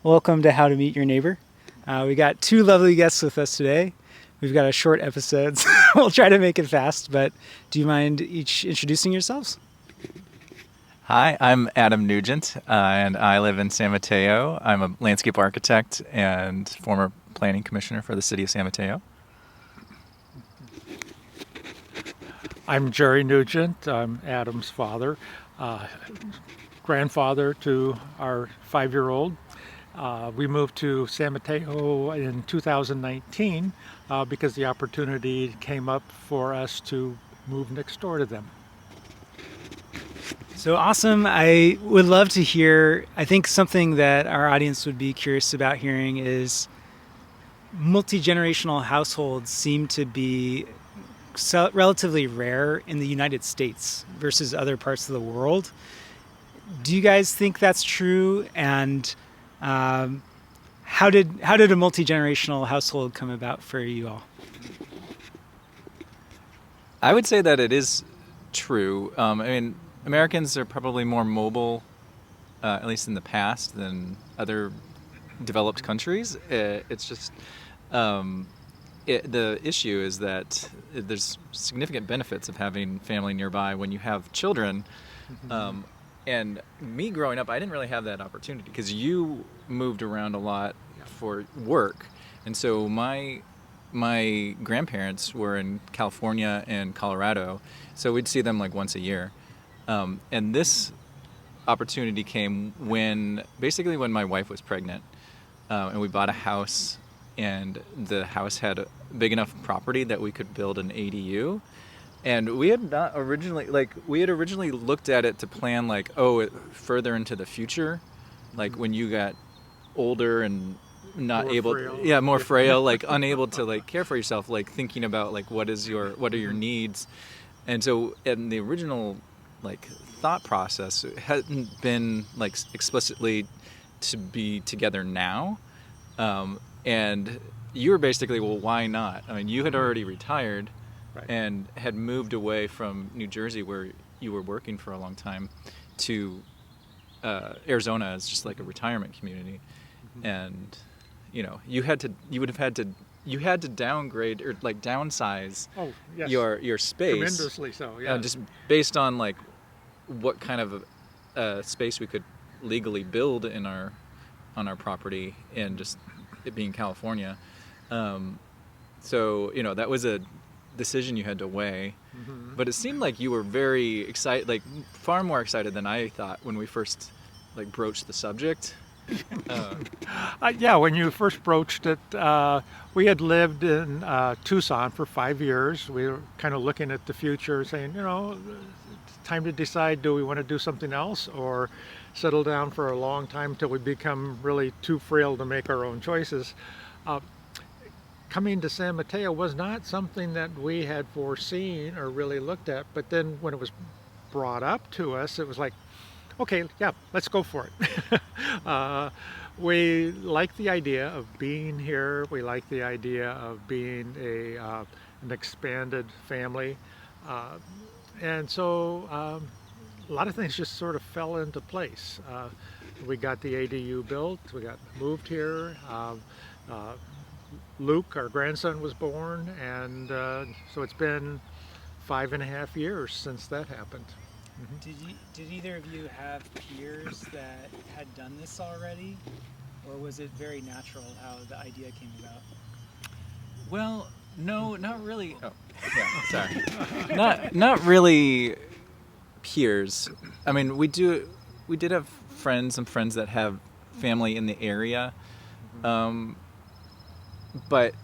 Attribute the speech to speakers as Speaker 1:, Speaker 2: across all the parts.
Speaker 1: Welcome to How to Meet Your Neighbor. We got two lovely guests with us today. We've got a short episode, so we'll try to make it fast, but do you mind each introducing yourselves?
Speaker 2: Hi, I'm Adam Nugent, and I live in San Mateo. I'm a landscape architect and former planning commissioner for the city of San Mateo.
Speaker 3: I'm Jerry Nugent. I'm Adam's father, grandfather to our 5-year-old. We moved to San Mateo in 2019 because the opportunity came up for us to move next door to them.
Speaker 1: So awesome. I would love to hear, I think something that our audience would be curious about hearing is multi-generational households seem to be relatively rare in the United States versus other parts of the world. Do you guys think that's true? And how did a multi-generational household come about for you all?
Speaker 2: I would say that it is true. Americans are probably more mobile, at least in the past, than other developed countries. It's just the issue is that there's significant benefits of having family nearby when you have children.
Speaker 3: Mm-hmm.
Speaker 2: And me growing up, I didn't really have that opportunity because you moved around a lot for work. And so my grandparents were in California and Colorado, so we'd see them like once a year. And this opportunity came when my wife was pregnant, and we bought a house, and the house had a big enough property that we could build an ADU. And we had not originally, looked at it to plan further into the future, like when you got older and not more frail, unable to care for yourself, thinking about what are your needs. And so in the original thought process, it hadn't been explicitly to be together now. And you were basically, well, why not? I mean, you had already retired. Right. And had moved away from New Jersey, where you were working for a long time, to Arizona as just like a retirement community. Mm-hmm. And you had to downgrade or downsize your space
Speaker 3: Tremendously so, yeah.
Speaker 2: Just based on what kind of space we could legally build on our property, and just it being California. So that was a decision you had to weigh. Mm-hmm. But it seemed like you were very excited, far more excited than I thought when we first broached the subject.
Speaker 3: Yeah, when you first broached it, we had lived in Tucson for 5 years. We were kind of looking at the future, saying, it's time to decide, do we want to do something else or settle down for a long time till we become really too frail to make our own choices. Coming to San Mateo was not something that we had foreseen or really looked at, but then when it was brought up to us, it was like, okay, yeah, let's go for it. We like the idea of being here. We like the idea of being an expanded family. And so a lot of things just sort of fell into place. We got the ADU built, we got moved here. Luke, our grandson, was born, and so it's been 5.5 years since that happened.
Speaker 1: Mm-hmm. Did either of you have peers that had done this already, or was it very natural how the idea came about?
Speaker 2: Well, no, not really. Oh, yeah, sorry. Not really peers. I mean, we did have some friends that have family in the area. But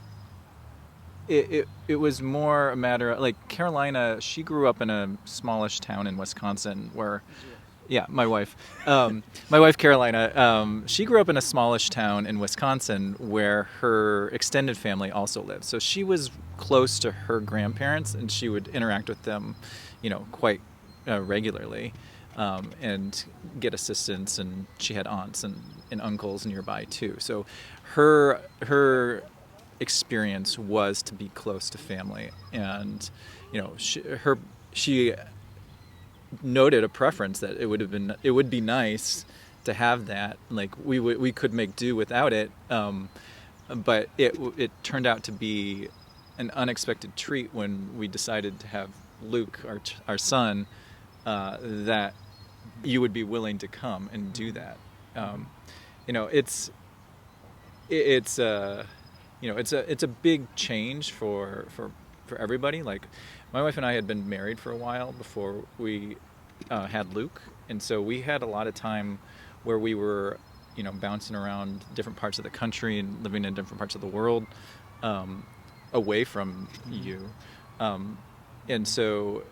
Speaker 2: it was more a matter of, Carolina, she grew up in a smallish town in Wisconsin where, yeah, my wife Carolina, she grew up in a smallish town in Wisconsin where her extended family also lived. So she was close to her grandparents, and she would interact with them, quite regularly, and get assistance. And she had aunts and uncles nearby too. So her experience was to be close to family, and she noted a preference that it would be nice to have that. Like we could make do without it, but it turned out to be an unexpected treat when we decided to have Luke, our son, that you would be willing to come and do that. It's a big change for everybody. Like, my wife and I had been married for a while before we had Luke, and so we had a lot of time where we were, bouncing around different parts of the country and living in different parts of the world, away from you, and so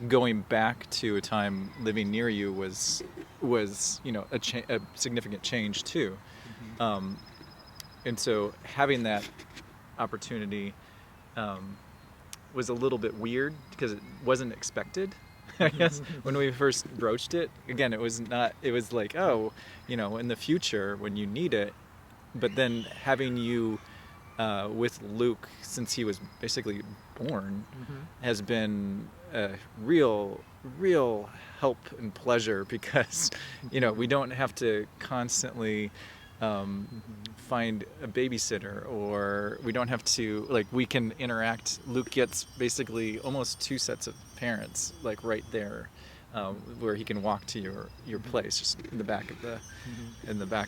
Speaker 2: going back to a time living near you was a significant change too. And so having that opportunity was a little bit weird because it wasn't expected. I guess when we first broached it, again, it was like, oh, in the future when you need it. But then having you with Luke, since he was basically born, has been a real help and pleasure, because we don't have to constantly find a babysitter, or we don't have to, like, we can interact. Luke gets basically almost 2 sets of parents, like, right there, where he can walk to your place, just in the back of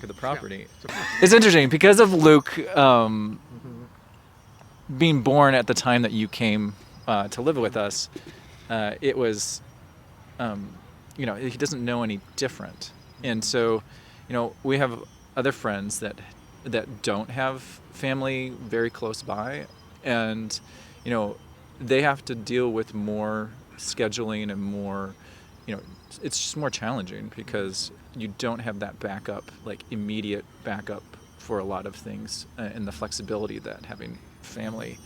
Speaker 2: the property. Yeah. It's interesting because of Luke being born at the time that you came to live with us. It was, he doesn't know any different, and so, we have other friends that don't have family very close by, and they have to deal with more scheduling and more, it's just more challenging because you don't have that backup, like immediate backup for a lot of things, and the flexibility that having family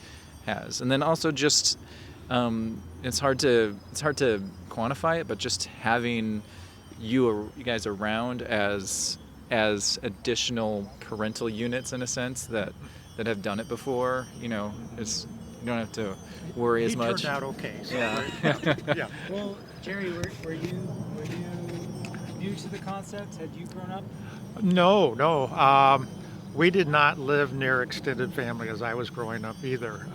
Speaker 2: has. And then also just it's hard to quantify it, but just having you guys around as additional parental units, in a sense, that have done it before, you don't have to worry as much.
Speaker 3: He turned out okay. So
Speaker 2: Yeah.
Speaker 3: yeah.
Speaker 1: Well, Jerry, were you new to the concept? Had you grown up?
Speaker 3: No. We did not live near extended family as I was growing up either.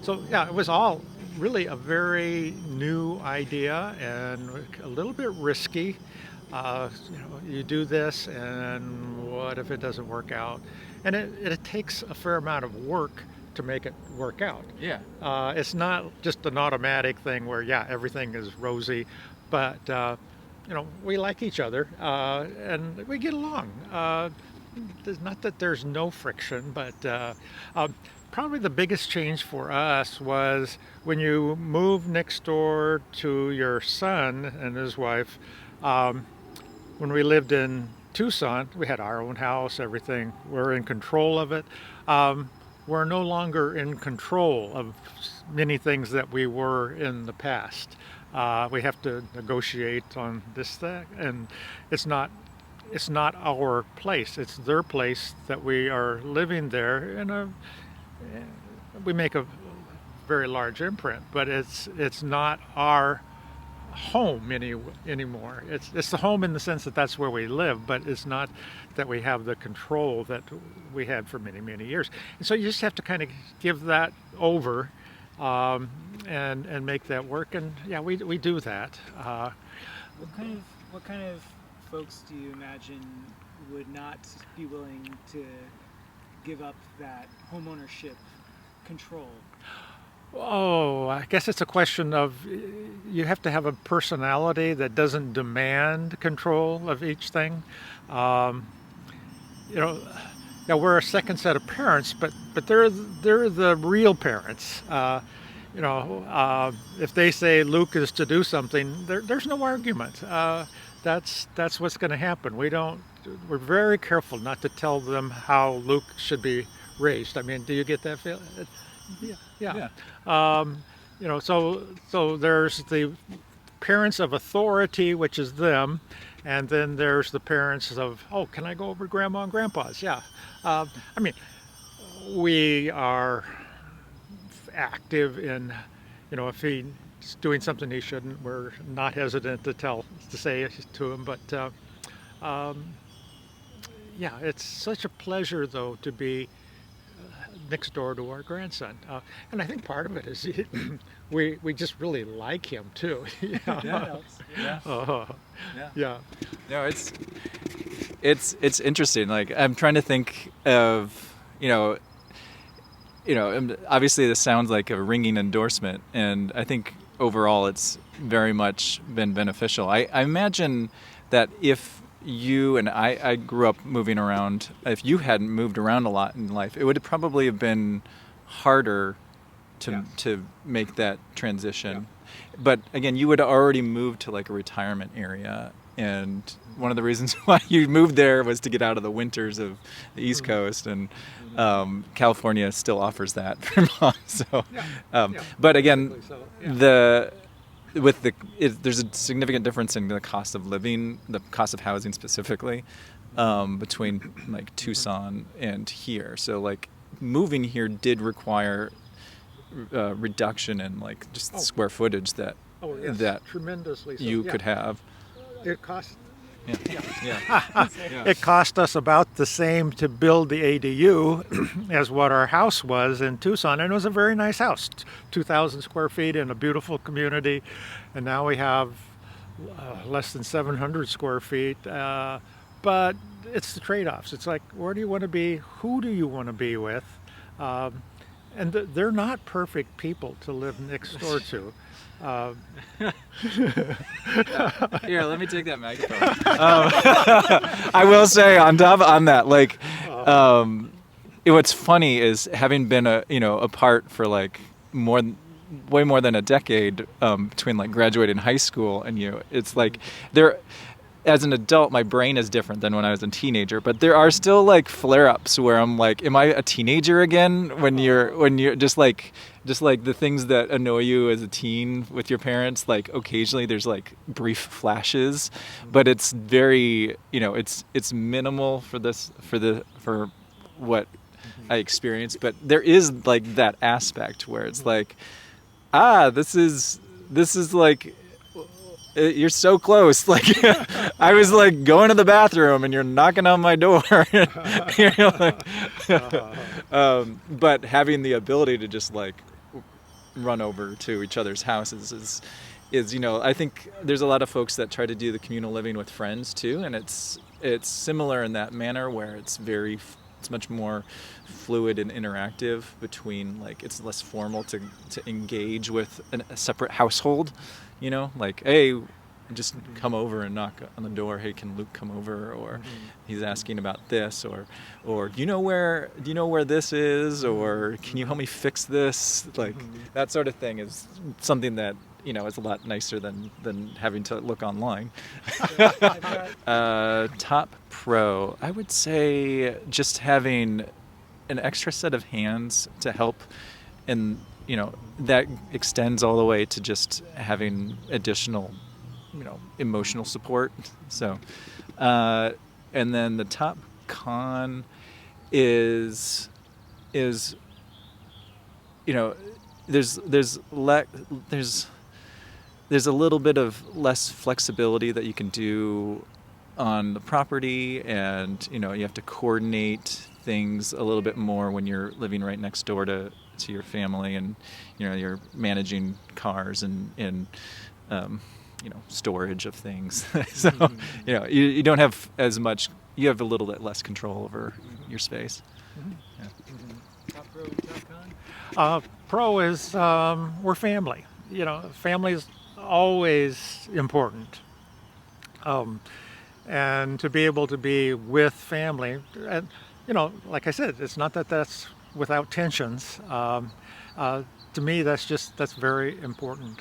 Speaker 3: So yeah, it was all really a very new idea and a little bit risky. You do this, and what if it doesn't work out? And it takes a fair amount of work to make it work out.
Speaker 2: Yeah.
Speaker 3: It's not just an automatic thing where, yeah, everything is rosy, but we like each other, and we get along. Not that there's no friction, but probably the biggest change for us was when you move next door to your son and his wife. When we lived in Tucson, we had our own house, everything. We're in control of it. We're no longer in control of many things that we were in the past. We have to negotiate on this thing, and it's not our place. It's their place that we are living there, and we make a very large imprint, but it's not our home anymore. It's the home in the sense that that's where we live, but it's not that we have the control that we had for many years. And so you just have to kind of give that over, and make that work. And yeah, we do that.
Speaker 1: What kind of folks do you imagine would not be willing to give up that homeownership control?
Speaker 3: Oh, I guess it's a question of, you have to have a personality that doesn't demand control of each thing. Yeah, we're a second set of parents, but they're the real parents. If they say Luke is to do something, there's no argument. That's what's going to happen. We're very careful not to tell them how Luke should be raised. I mean, do you get that feeling? Yeah. So there's the parents of authority, which is them, and then there's the parents of, oh, can I go over to Grandma and Grandpa's? Yeah. We are active in, if he's doing something he shouldn't, we're not hesitant to say it to him, but Yeah, it's such a pleasure though to be next door to our grandson, and I think part of it is we just really like him too.
Speaker 2: Yeah,
Speaker 3: Yeah.
Speaker 2: it helps. Yeah,
Speaker 3: Uh,
Speaker 2: yeah.
Speaker 3: yeah.
Speaker 2: No, it's interesting. Like I'm trying to think of, obviously this sounds like a ringing endorsement, and I think overall it's very much been beneficial. I imagine that if you and I grew up moving around, if you hadn't moved around a lot in life, it would probably have been harder to make that transition. But again, you would already moved to like a retirement area, and one of the reasons why you moved there was to get out of the winters of the East Coast, and California still offers that for mom. So, but again,
Speaker 3: So, yeah.
Speaker 2: there's a significant difference in the cost of living, the cost of housing specifically, between like Tucson and here. So like moving here did require reduction in like just square footage that
Speaker 3: Oh, yes,
Speaker 2: that
Speaker 3: tremendously so.
Speaker 2: you
Speaker 3: Yeah.
Speaker 2: could have.
Speaker 3: It cost
Speaker 2: Yeah.
Speaker 3: It cost us about the same to build the ADU as what our house was in Tucson, and it was a very nice house, 2,000 square feet in a beautiful community, and now we have less than 700 square feet. But it's the trade-offs. It's like, where do you want to be? Who do you want to be with? And they're not perfect people to live next door to.
Speaker 2: Here, let me take that microphone. I will say on that, like, what's funny is having been apart for like way more than a decade, between like graduating high school and it's like there. As an adult, my brain is different than when I was a teenager, but there are still like flare-ups where I'm like, am I a teenager again? When you're just like the things that annoy you as a teen with your parents, like occasionally there's like brief flashes, but it's very, it's minimal for what I experienced, but there is like that aspect where it's like, this is like, you're so close. Like I was like going to the bathroom and you're knocking on my door. But having the ability to just like run over to each other's houses is I think there's a lot of folks that try to do the communal living with friends too, and it's similar in that manner where it's much more fluid and interactive between, like, it's less formal to engage with a separate household, like, hey, just come over and knock on the door. Hey, can Luke come over? Or he's asking about this, or do you know where this is? Or can you help me fix this? Like that sort of thing is something that is a lot nicer than having to look online. Top pro, I would say just having an extra set of hands to help, and that extends all the way to just having additional emotional support. So and then the top con is there's a little bit of less flexibility that you can do on the property, and you have to coordinate things a little bit more when you're living right next door to your family, and you're managing cars and storage of things. So you don't have as much. You have a little bit less control over your space. Yeah.
Speaker 1: Top pro, top con?
Speaker 3: Pro is we're family. Family is always important. And to be able to be with family, and like I said, it's not that that's without tensions. To me, that's very important.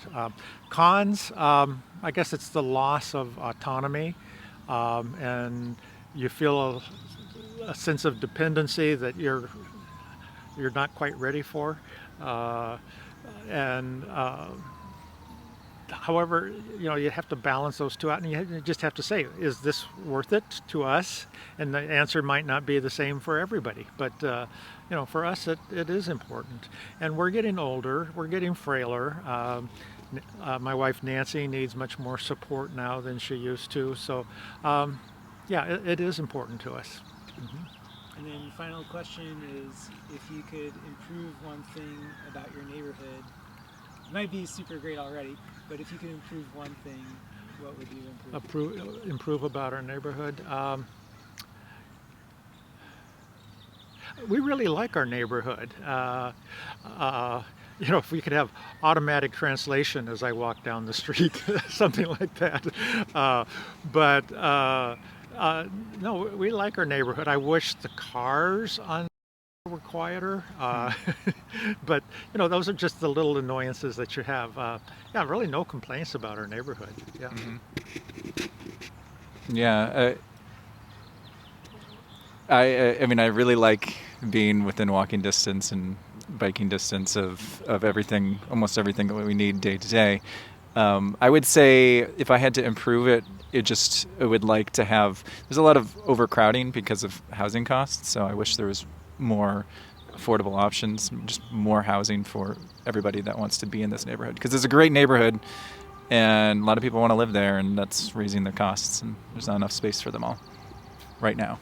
Speaker 3: Cons, I guess it's the loss of autonomy, and you feel a sense of dependency that you're not quite ready for, and however, you have to balance those two out, and you just have to say, is this worth it to us? And the answer might not be the same for everybody, but for us, it is important. And we're getting older, we're getting frailer. My wife Nancy needs much more support now than she used to. So yeah, it is important to us.
Speaker 1: And then final question is, if you could improve one thing about your neighborhood, it might be super great already, but if you could improve one thing, what would you improve?
Speaker 3: Improve about our neighborhood. We really like our neighborhood. If we could have automatic translation as I walk down the street, something like that. No, we like our neighborhood. I wish the cars on were quieter, but those are just the little annoyances that you have. Yeah, really no complaints about our neighborhood. Yeah.
Speaker 2: Yeah. I mean, I really like being within walking distance and biking distance of everything, almost everything that we need day to day. I would say if I had to improve it, I would like to have, there's a lot of overcrowding because of housing costs, so I wish there was more affordable options, just more housing for everybody that wants to be in this neighborhood. Because it's a great neighborhood, and a lot of people want to live there, and that's raising the costs, and there's not enough space for them all right now.